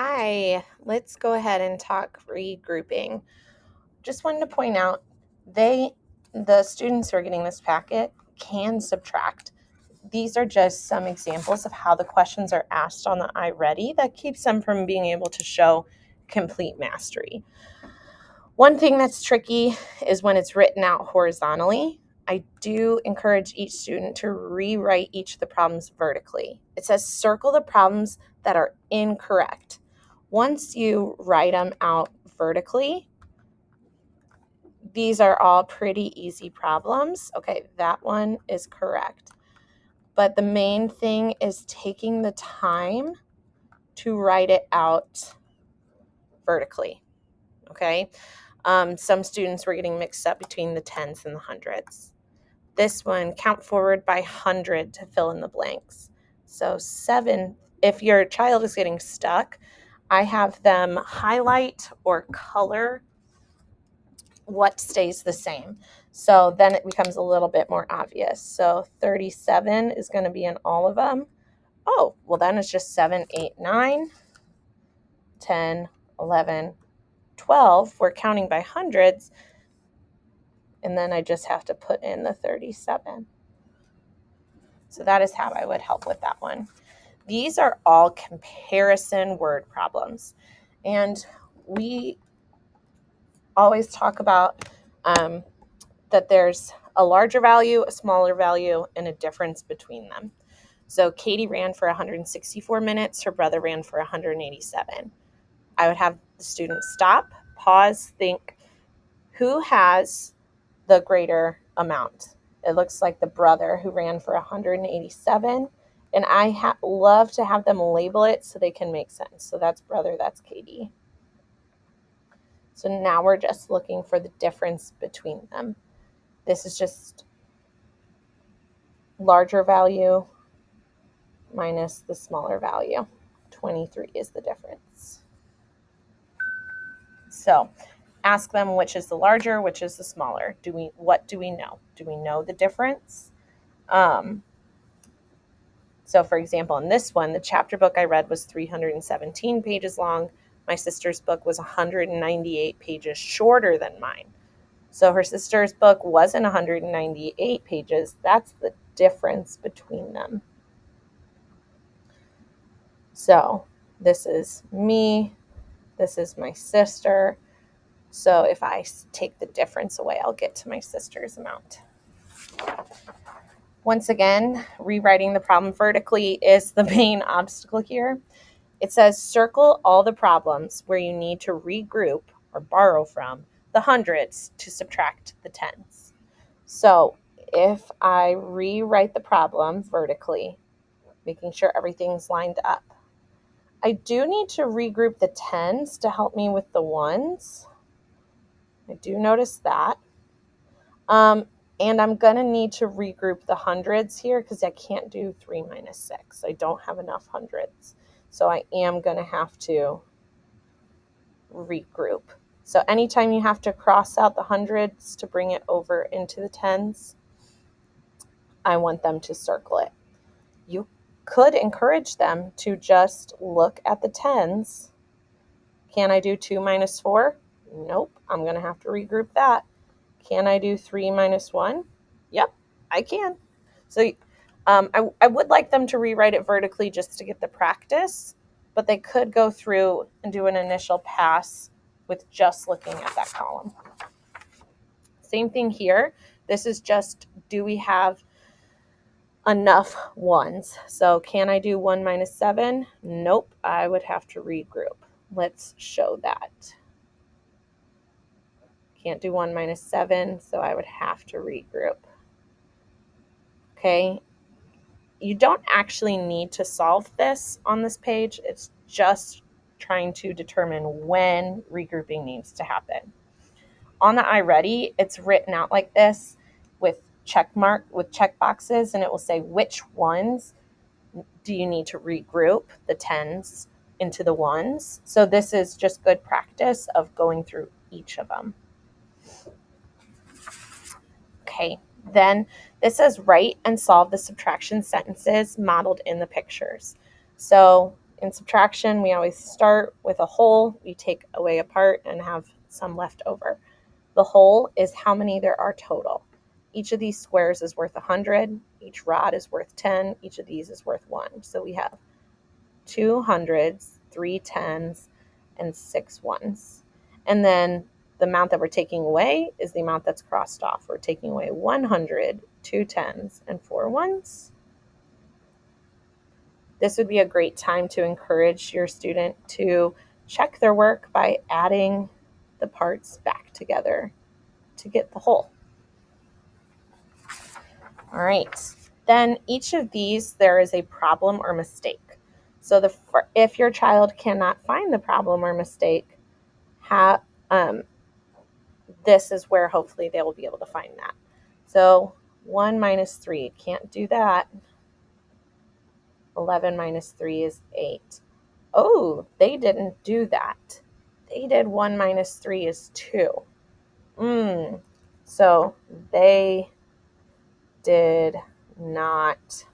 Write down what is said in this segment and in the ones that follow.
Hi, let's go ahead and talk regrouping. Just wanted to point out the students who are getting this packet can subtract. These are just some examples of how the questions are asked on the iReady that keeps them from being able to show complete mastery. One thing that's tricky is when it's written out horizontally. I do encourage each student to rewrite each of the problems vertically. It says circle the problems that are incorrect. Once you write them out vertically, these are all pretty easy problems. Okay, that one is correct. But the main thing is taking the time to write it out vertically. Okay, some students were getting mixed up between the tens and the hundreds. This one, count forward by 100 to fill in the blanks. So 7, if your child is getting stuck, I have them highlight or color what stays the same. So then it becomes a little bit more obvious. So 37 is going to be in all of them. Oh, well then it's just 7, 8, 9, 10, 11, 12. We're counting by hundreds. And then I just have to put in the 37. So that is how I would help with that one. These are all comparison word problems. And we always talk about that there's a larger value, a smaller value, and a difference between them. So Katie ran for 164 minutes. Her brother ran for 187. I would have the student stop, pause, think, who has the greater amount? It looks like the brother who ran for 187. And I love to have them label it so they can make sense. So that's brother, that's Katie. So now we're just looking for the difference between them. This is just larger value minus the smaller value. 23 is the difference. So ask them which is the larger, which is the smaller. What do we know? Do we know the difference? So for example, in this one, the chapter book I read was 317 pages long. My sister's book was 198 pages shorter than mine. So her sister's book wasn't 198 pages. That's the difference between them. So this is me. This is my sister. So if I take the difference away, I'll get to my sister's amount. Once again, rewriting the problem vertically is the main obstacle here. It says circle all the problems where you need to regroup or borrow from the hundreds to subtract the tens. So if I rewrite the problem vertically, making sure everything's lined up, I do need to regroup the tens to help me with the ones. I do notice that. And I'm going to need to regroup the hundreds here because I can't do 3 minus 6. I don't have enough hundreds. So I am going to have to regroup. So anytime you have to cross out the hundreds to bring it over into the tens, I want them to circle it. You could encourage them to just look at the tens. Can I do 2 minus 4? Nope, I'm going to have to regroup that. Can I do 3 minus 1? Yep, I can. So I would like them to rewrite it vertically just to get the practice, but they could go through and do an initial pass with just looking at that column. Same thing here. This is just, do we have enough ones? So can I do 1 minus 7? Nope, I would have to regroup. Let's show that. Can't do 1 minus 7, so I would have to regroup. Okay, you don't actually need to solve this on this page. It's just trying to determine when regrouping needs to happen. On the iReady, it's written out like this with check boxes, and it will say which ones do you need to regroup the tens into the ones. So this is just good practice of going through each of them. Okay, then this says write and solve the subtraction sentences modeled in the pictures. So In subtraction, we always start with a whole. We take away a part and have some left over. The whole is how many there are total. Each of these squares is worth 100. Each rod is worth 10. Each of these is worth 1. So we have 2 hundreds, 3 tens, and 6 ones. And then the amount that we're taking away is the amount that's crossed off. We're taking away 100, 2 tens, and 4 ones. This would be a great time to encourage your student to check their work by adding the parts back together to get the whole. All right. Then each of these, there is a problem or mistake. So if your child cannot find the problem or mistake, this is where hopefully they will be able to find that. So 1 minus 3, can't do that. 11 minus 3 is 8. Oh, they didn't do that. They did 1 minus 3 is 2. So they did not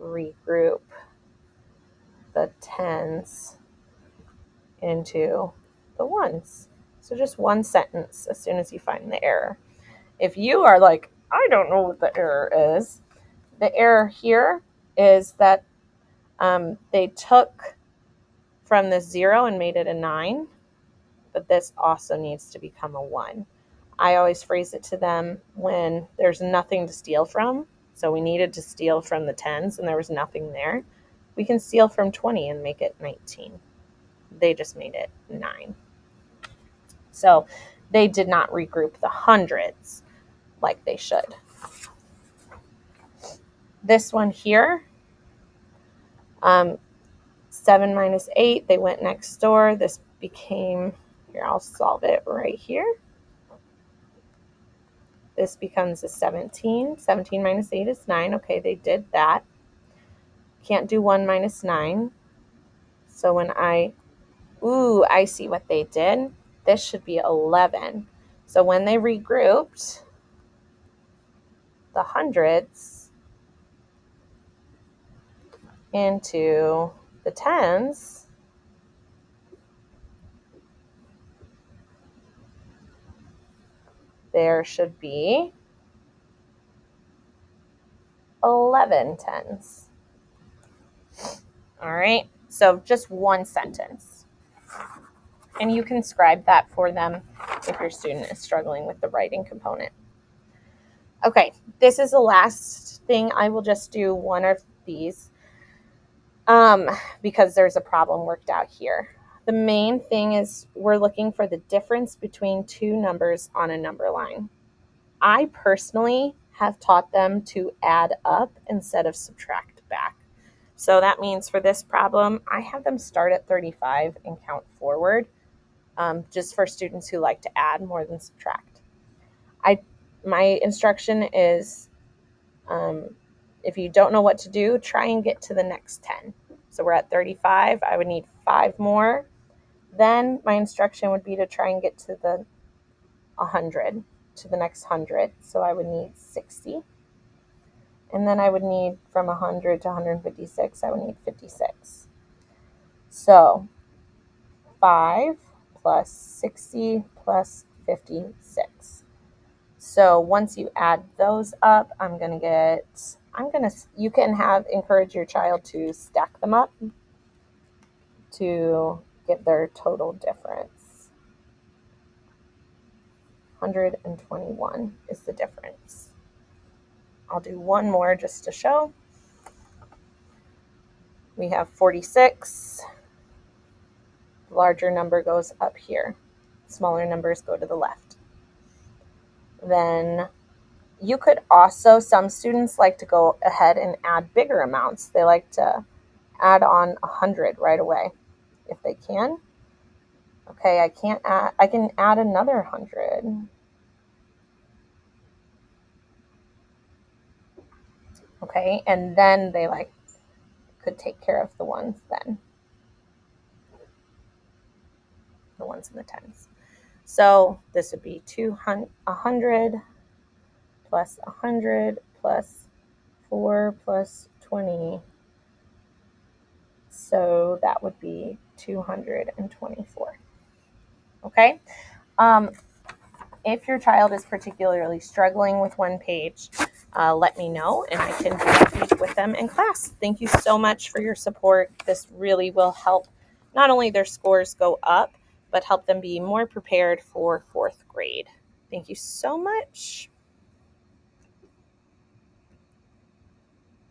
regroup the tens into the ones. So just one sentence as soon as you find the error. If you are like, I don't know what the error is, the error here is that they took from the 0 and made it a 9, but this also needs to become a 1. I always phrase it to them when there's nothing to steal from. So we needed to steal from the tens and there was nothing there. We can steal from 20 and make it 19. They just made it 9. So they did not regroup the hundreds like they should. This one here, 7 minus 8, they went next door. This became, here, I'll solve it right here. This becomes a 17. 17 minus 8 is 9. Okay, they did that. Can't do 1 minus 9. So when I see what they did. This should be 11. So when they regrouped the hundreds into the tens, there should be 11 tens. All right, so just one sentence. And you can scribe that for them if your student is struggling with the writing component. Okay, this is the last thing. I will just do one of these because there's a problem worked out here. The main thing is we're looking for the difference between two numbers on a number line. I personally have taught them to add up instead of subtract back. So that means for this problem, I have them start at 35 and count forward, just for students who like to add more than subtract. My instruction is, if you don't know what to do, try and get to the next 10. So we're at 35. I would need 5 more. Then my instruction would be to try and get to the 100, to the next 100. So I would need 60. And then I would need from 100 to 156, I would need 56. So 5 plus 60 plus 56. So once you add those up, you can encourage your child to stack them up to get their total difference. 121 is the difference. I'll do one more just to show. We have 46. The larger number goes up here. Smaller numbers go to the left. Then you could also, some students like to go ahead and add bigger amounts. They like to add on 100 right away if they can. Okay, I can add another 100. Okay, and then they could take care of the ones then. The ones in the tens. So this would be 100 plus 100 plus 4 plus 20, So that would be 224. Okay. If your child is particularly struggling with one page, let me know and I can do that page with them in class. Thank you so much for your support. This really will help not only their scores go up, but help them be more prepared for 4th grade. Thank you so much.